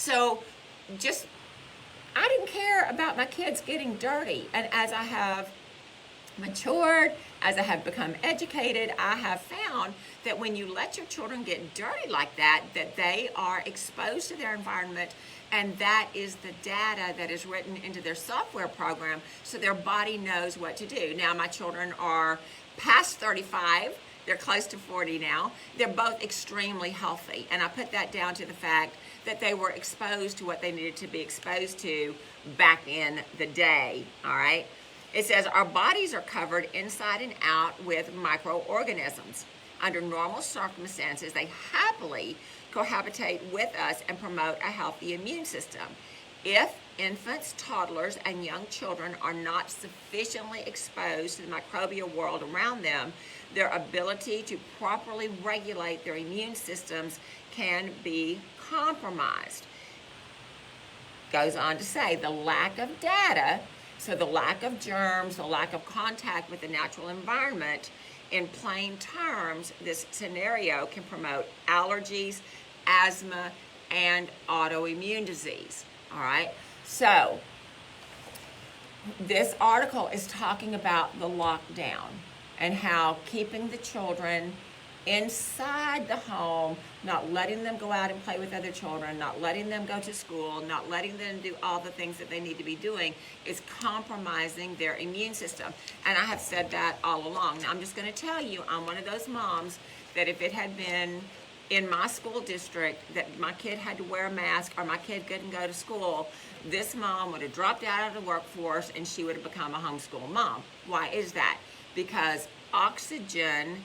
So just, I didn't care about my kids getting dirty. And as I have matured, as I have become educated, I have found that when you let your children get dirty like that, that they are exposed to their environment, and that is the data that is written into their software program, so their body knows what to do. Now, my children are past 35. They're close to 40 now. They're both extremely healthy, and I put that down to the fact that they were exposed to what they needed to be exposed to back in the day, all right? It says, our bodies are covered inside and out with microorganisms. Under normal circumstances, they happily cohabitate with us and promote a healthy immune system. If infants, toddlers, and young children are not sufficiently exposed to the microbial world around them, their ability to properly regulate their immune systems can be compromised. Goes on to say, the lack of data, so the lack of germs, the lack of contact with the natural environment, in plain terms, this scenario can promote allergies, asthma, and autoimmune disease. All right, so this article is talking about the lockdown and how keeping the children inside the home, not letting them go out and play with other children, not letting them go to school, not letting them do all the things that they need to be doing, is compromising their immune system. And I have said that all along. Now, I'm just going to tell you, I'm one of those moms that if it had been in my school district that my kid had to wear a mask or my kid couldn't go to school, this mom would have dropped out of the workforce and she would have become a homeschool mom. Why is that? Because oxygen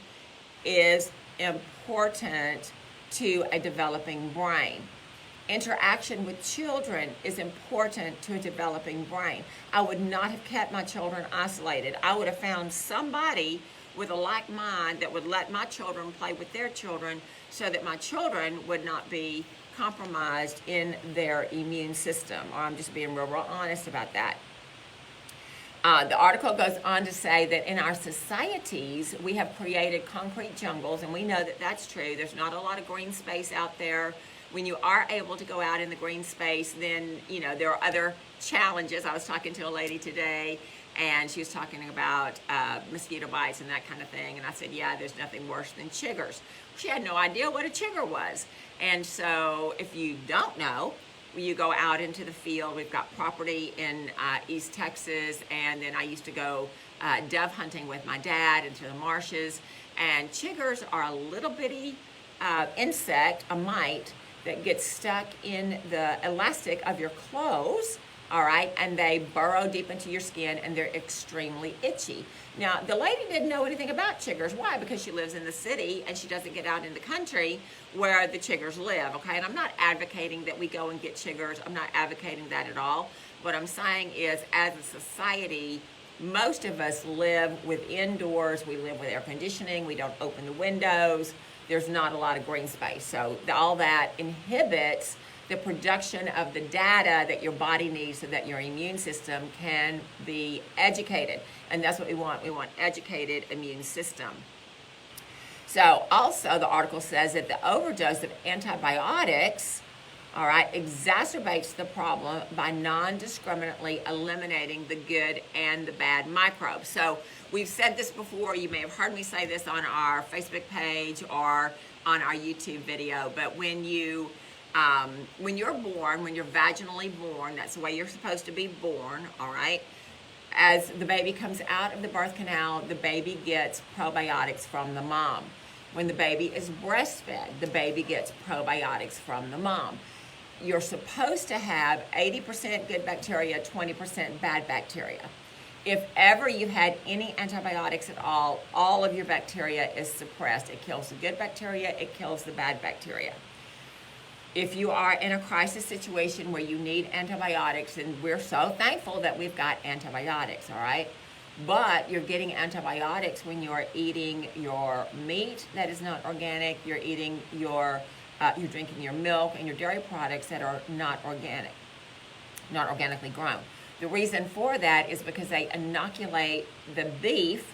is important to a developing brain. Interaction with children is important to a developing brain. I would not have kept my children isolated. I would have found somebody with a like mind that would let my children play with their children so that my children would not be compromised in their immune system. Or I'm just being real honest about that. The article goes on to say that in our societies, we have created concrete jungles, and we know that that's true. There's not a lot of green space out there. When you are able to go out in the green space, then, you know, there are other challenges. I was talking to a lady today, and she was talking about mosquito bites and that kind of thing. And I said, yeah, there's nothing worse than chiggers. She had no idea what a chigger was. And so if you don't know, you go out into the field. We've got property in East Texas, and then I used to go dove hunting with my dad into the marshes. And chiggers are a little bitty insect, a mite, that gets stuck in the elastic of your clothes, all right, and they burrow deep into your skin, and they're extremely itchy. Now, the lady didn't know anything about chiggers. Why? Because she lives in the city, and she doesn't get out in the country where the chiggers live, okay? And I'm not advocating that we go and get chiggers. I'm not advocating that at all. What I'm saying is, as a society, most of us live with indoors. We live with air conditioning. We don't open the windows. There's not a lot of green space. So all that inhibits the production of the data that your body needs so that your immune system can be educated. And that's what we want. We want educated immune system. So also the article says that the overdose of antibiotics, all right, exacerbates the problem by non-discriminately eliminating the good and the bad microbes. So we've said this before. You may have heard me say this on our Facebook page or on our YouTube video, but when you're born, when you're vaginally born, that's the way you're supposed to be born, all right? As the baby comes out of the birth canal, the baby gets probiotics from the mom. When the baby is breastfed, the baby gets probiotics from the mom. You're supposed to have 80% good bacteria, 20% bad bacteria. If ever you've had any antibiotics at all of your bacteria is suppressed. It kills the good bacteria, it kills the bad bacteria. If you are in a crisis situation where you need antibiotics, and we're so thankful that we've got antibiotics, all right? But you're getting antibiotics when you're eating your meat that is not organic, you're eating you're drinking your milk and your dairy products that are not organic, not organically grown. The reason for that is because they inoculate the beef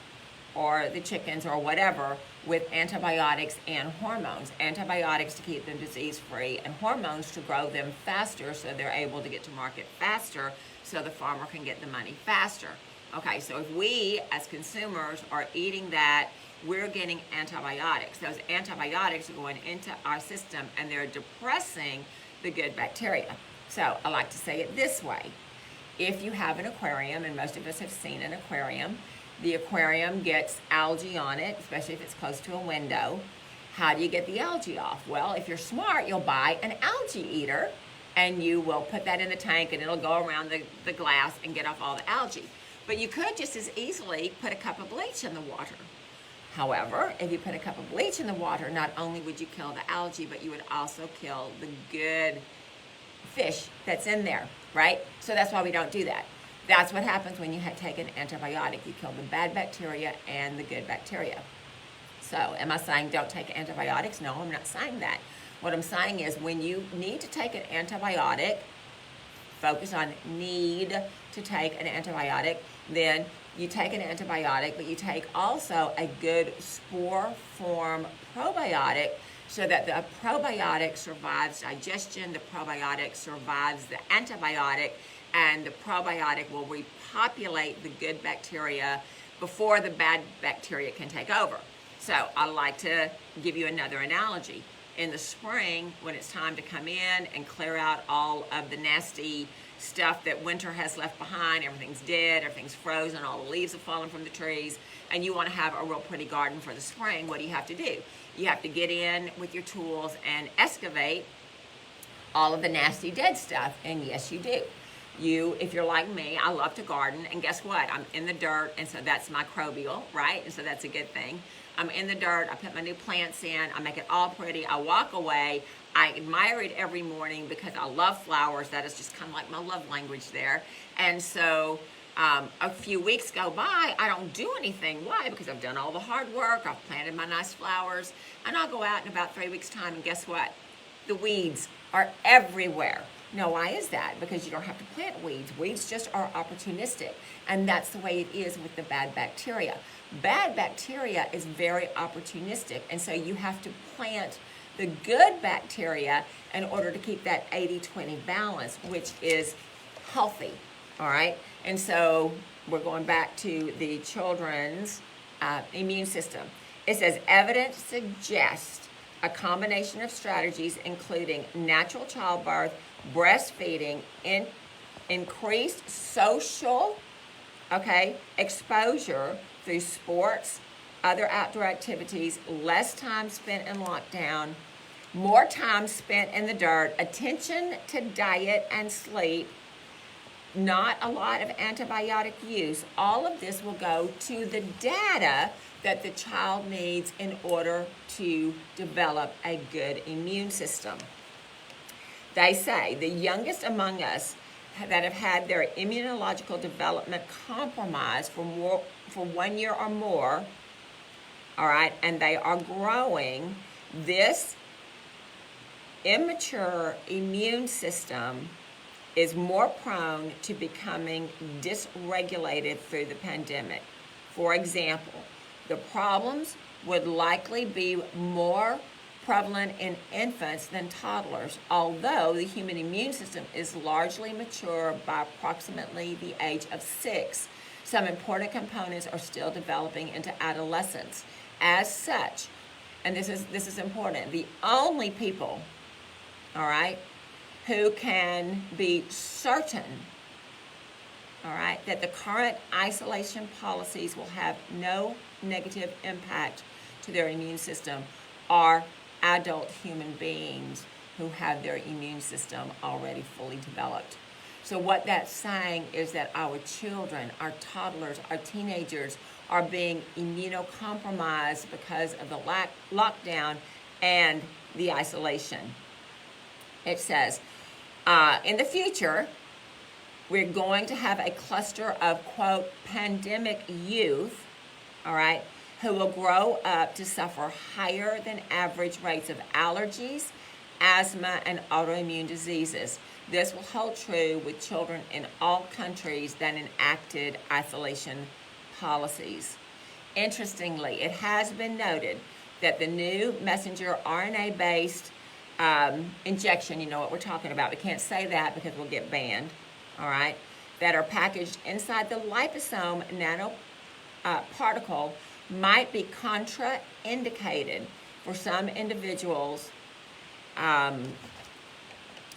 or the chickens or whatever with antibiotics and hormones. Antibiotics to keep them disease-free, and hormones to grow them faster so they're able to get to market faster so the farmer can get the money faster. Okay, so if we as consumers are eating that, we're getting antibiotics. Those antibiotics are going into our system and they're depressing the good bacteria. So I like to say it this way. If you have an aquarium, and most of us have seen an aquarium, the aquarium gets algae on it, especially if it's close to a window. How do you get the algae off? Well, if you're smart, you'll buy an algae eater and you will put that in the tank and it'll go around the glass and get off all the algae. But you could just as easily put a cup of bleach in the water. However, if you put a cup of bleach in the water, not only would you kill the algae, but you would also kill the good fish that's in there, right? So that's why we don't do that. That's what happens when you take an antibiotic. You kill the bad bacteria and the good bacteria. So am I saying don't take antibiotics? No, I'm not saying that. What I'm saying is when you need to take an antibiotic, focus on need to take an antibiotic, then you take an antibiotic, but you take also a good spore form probiotic so that the probiotic survives digestion, the probiotic survives the antibiotic, and the probiotic will repopulate the good bacteria before the bad bacteria can take over. So I like to give you another analogy. In the spring, when it's time to come in and clear out all of the nasty stuff that winter has left behind, everything's dead, everything's frozen, all the leaves have fallen from the trees, and you want to have a real pretty garden for the spring, what do you have to do? You have to get in with your tools and excavate all of the nasty dead stuff, and yes, you do. If you're like me, I love to garden, and guess what? I'm in the dirt, and so that's microbial, right? And so that's a good thing. I'm in the dirt, I put my new plants in, I make it all pretty, I walk away, I admire it every morning because I love flowers. That is just kind of like my love language there. And so a few weeks go by, I don't do anything. Why? Because I've done all the hard work, I've planted my nice flowers, and I'll go out in about 3 weeks' time, and guess what? The weeds are everywhere. Now, why is that? Because you don't have to plant weeds. Weeds just are opportunistic, and that's the way it is with the bad bacteria. Bad bacteria is very opportunistic, and so you have to plant the good bacteria in order to keep that 80-20 balance, which is healthy, all right? And so we're going back to the children's immune system. It says, evidence suggests a combination of strategies including natural childbirth, breastfeeding, increased social, exposure through sports, other outdoor activities, less time spent in lockdown, more time spent in the dirt, attention to diet and sleep, not a lot of antibiotic use. All of this will go to the data that the child needs in order to develop a good immune system. They say the youngest among us that have had their immunological development compromised for 1 year or more, all right, and they are growing, this immature immune system is more prone to becoming dysregulated through the pandemic. For example, the problems would likely be more prevalent in infants than toddlers, although the human immune system is largely mature by approximately the age of 6. Some important components are still developing into adolescence. As such, and this is important, the only people, all right, who can be certain, all right, that the current isolation policies will have no negative impact to their immune system are adult human beings who have their immune system already fully developed. So what that's saying is that our children, our toddlers, our teenagers are being immunocompromised because of the lockdown and the isolation. It says, in the future, we're going to have a cluster of, quote, pandemic youth, all right, who will grow up to suffer higher than average rates of allergies, asthma, and autoimmune diseases. This will hold true with children in all countries that enacted isolation policies. Interestingly, it has been noted that the new messenger RNA-based injection, you know what we're talking about. We can't say that because we'll get banned, all right, that are packaged inside the liposome nanoparticle might be contraindicated for some individuals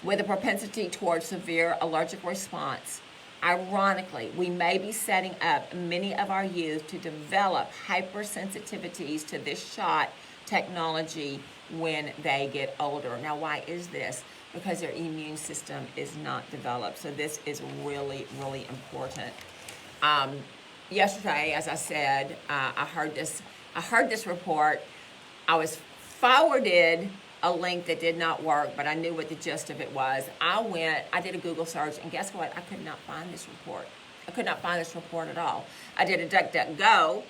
with a propensity towards severe allergic response. Ironically, we may be setting up many of our youth to develop hypersensitivities to this shot technology when they get older. Now, why is this? Because their immune system is not developed. So this is really, really important. Yesterday, as I said, I heard this report. I was forwarded a link that did not work, but I knew what the gist of it was. I did a Google search, and guess what? I could not find this report. I could not find this report at all. I did a DuckDuckGo,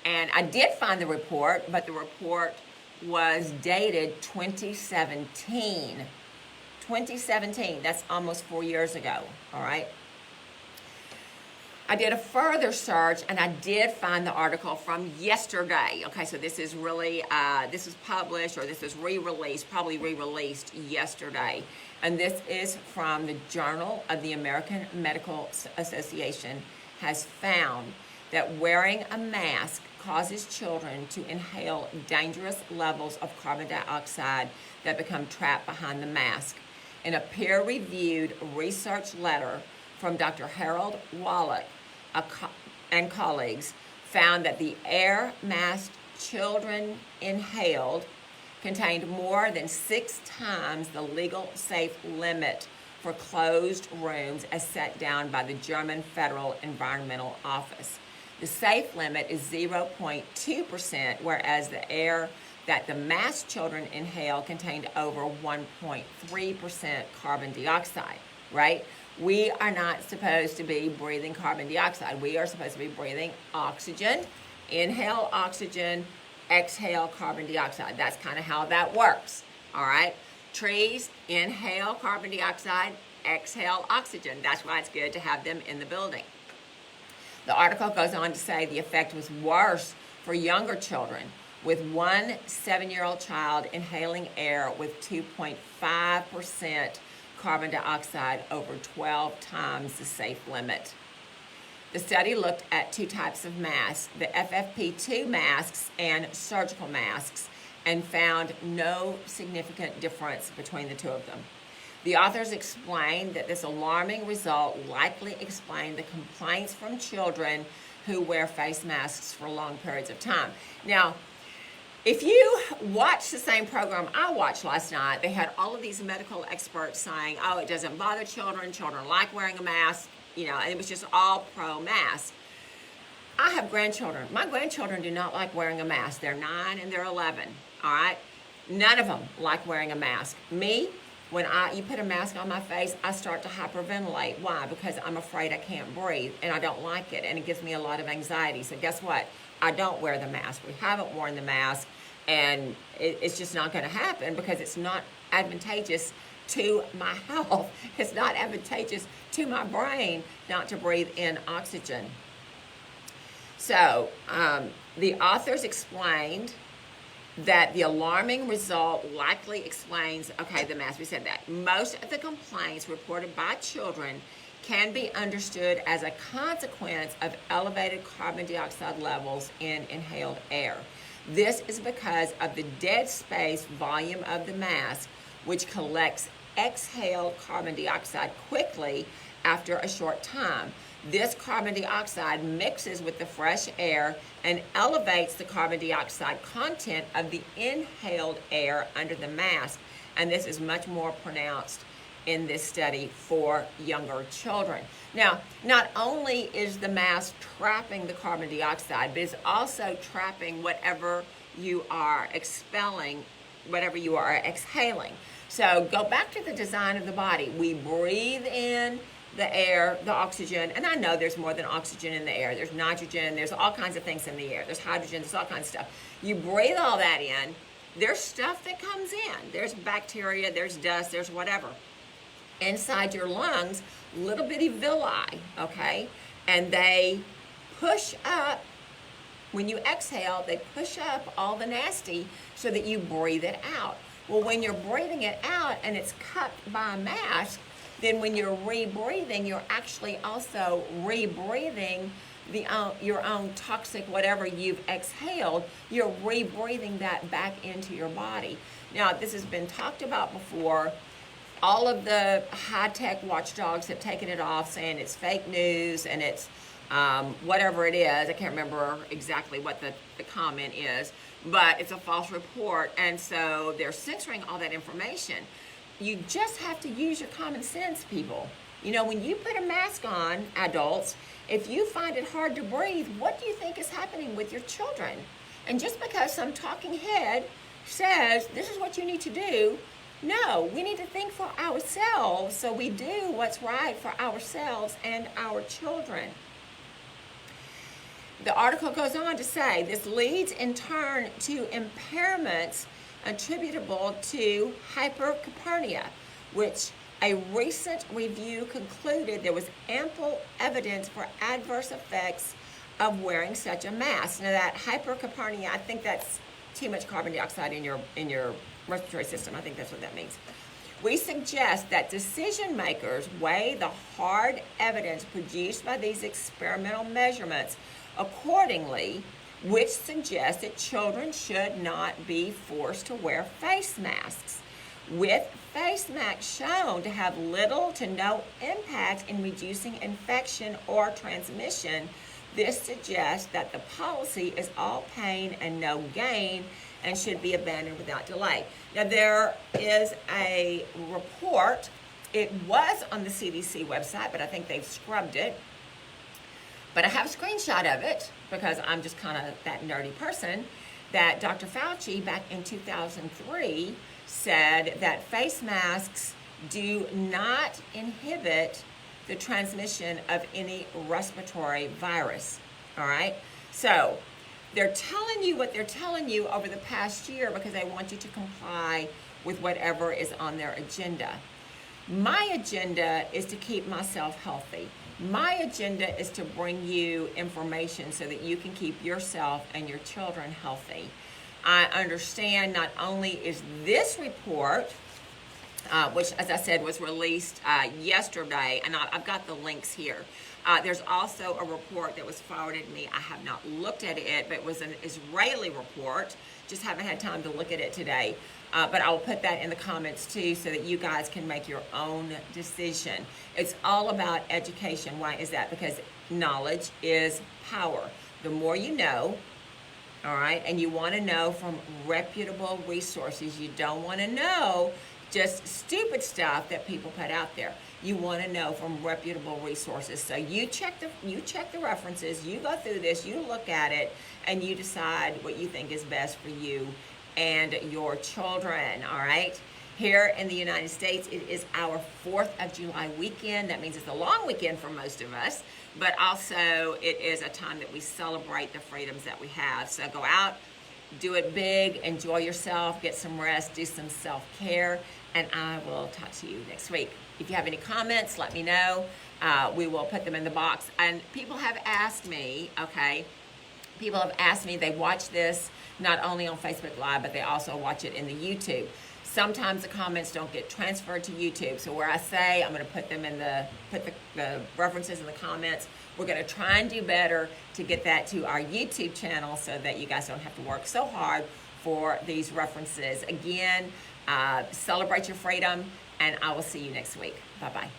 and I did find the report, but the report was dated 2017. 2017, that's almost 4 years ago, all right? I did a further search, and I did find the article from yesterday. Okay, so this is really, this was published, or this is re-released, probably re-released yesterday. And this is from the Journal of the American Medical Association, has found that wearing a mask causes children to inhale dangerous levels of carbon dioxide that become trapped behind the mask. In a peer-reviewed research letter from Dr. Harold Wallach and colleagues, found that the air mask children inhaled contained more than 6 times the legal safe limit for closed rooms as set down by the German Federal Environmental Office. The safe limit is 0.2%, whereas the air that the masked children inhale contained over 1.3% carbon dioxide, right? We are not supposed to be breathing carbon dioxide. We are supposed to be breathing oxygen. Inhale oxygen, exhale carbon dioxide. That's kind of how that works, all right? Trees inhale carbon dioxide, exhale oxygen. That's why it's good to have them in the building. The article goes on to say the effect was worse for younger children, with one 7-year-old child inhaling air with 2.5% carbon dioxide over 12 times the safe limit. The study looked at 2 types of masks, the FFP2 masks and surgical masks, and found no significant difference between the 2 of them. The authors explained that this alarming result likely explained the complaints from children who wear face masks for long periods of time. Now, if you watch the same program I watched last night, they had all of these medical experts saying, oh, it doesn't bother children, children like wearing a mask, you know, and it was just all pro-mask. I have grandchildren. My grandchildren do not like wearing a mask. They're 9 and they're 11, all right? None of them like wearing a mask. Me, when you put a mask on my face, I start to hyperventilate. Why? Because I'm afraid I can't breathe, and I don't like it, and it gives me a lot of anxiety. So guess what? I don't wear the mask. We haven't worn the mask, and it's just not going to happen because it's not advantageous to my health. It's not advantageous to my brain not to breathe in oxygen. So the authors explained that the alarming result likely explains, okay, the mask, we said that. Most of the complaints reported by children can be understood as a consequence of elevated carbon dioxide levels in inhaled air. This is because of the dead space volume of the mask, which collects exhaled carbon dioxide quickly after a short time. This carbon dioxide mixes with the fresh air and elevates the carbon dioxide content of the inhaled air under the mask. And this is much more pronounced in this study for younger children. Now, not only is the mask trapping the carbon dioxide, but it's also trapping whatever you are expelling, whatever you are exhaling. So go back to the design of the body. We breathe in the air, the oxygen, and I know there's more than oxygen in the air. There's nitrogen, there's all kinds of things in the air. There's hydrogen, there's all kinds of stuff. You breathe all that in, there's stuff that comes in. There's bacteria, there's dust, there's whatever. Inside your lungs, little bitty villi, okay? And they push up when you exhale, they push up all the nasty so that you breathe it out. Well, when you're breathing it out and it's cupped by a mask, then when you're rebreathing, you're actually also rebreathing your own toxic whatever you've exhaled. You're rebreathing that back into your body. Now, this has been talked about before. All of the high-tech watchdogs have taken it off, saying it's fake news and it's whatever it is. I can't remember exactly what the comment is, but it's a false report, and so they're censoring all that information. You just have to use your common sense, people. You know, when you put a mask on, adults, if you find it hard to breathe, what do you think is happening with your children? And just because some talking head says this is what you need to do, no, we need to think for ourselves so we do what's right for ourselves and our children. The article goes on to say this leads in turn to impairments attributable to hypercapernia, which a recent review concluded there was ample evidence for adverse effects of wearing such a mask. Now that hypercapernia, I think that's too much carbon dioxide in your respiratory system. I think that's what that means. We suggest that decision makers weigh the hard evidence produced by these experimental measurements accordingly, which suggests that children should not be forced to wear face masks. With face masks shown to have little to no impact in reducing infection or transmission, this suggests that the policy is all pain and no gain and should be abandoned without delay. Now, there is a report. It was on the CDC website, but I think they've scrubbed it. But I have a screenshot of it because I'm just kind of that nerdy person, that Dr. Fauci back in 2003 said that face masks do not inhibit the transmission of any respiratory virus, all right? So they're telling you what they're telling you over the past year because they want you to comply with whatever is on their agenda. My agenda is to keep myself healthy. My agenda is to bring you information so that you can keep yourself and your children healthy. I understand not only is this report, which, as I said, was released yesterday, and I've got the links here. There's also a report that was forwarded to me. I have not looked at it, but it was an Israeli report. Just haven't had time to look at it today. But I will put that in the comments too so that you guys can make your own decision. It's all about education. Why is that? Because knowledge is power. The more you know, all right, and you want to know from reputable resources. You don't want to know just stupid stuff that people put out there. You want to know from reputable resources. So you check the references, you go through this, you look at it, and you decide what you think is best for you and your children, all right? Here in the United States, it is our 4th of July weekend. That means it's a long weekend for most of us, but also it is a time that we celebrate the freedoms that we have. So go out, do it big, enjoy yourself, get some rest, do some self-care, and I will talk to you next week. If you have any comments, let me know. We will put them in the box. And people have asked me, they watch this not only on Facebook Live, but they also watch it in the YouTube. Sometimes the comments don't get transferred to YouTube. So where I say I'm going to put them in the references in the comments, we're going to try and do better to get that to our YouTube channel so that you guys don't have to work so hard for these references. Again, celebrate your freedom, and I will see you next week. Bye-bye.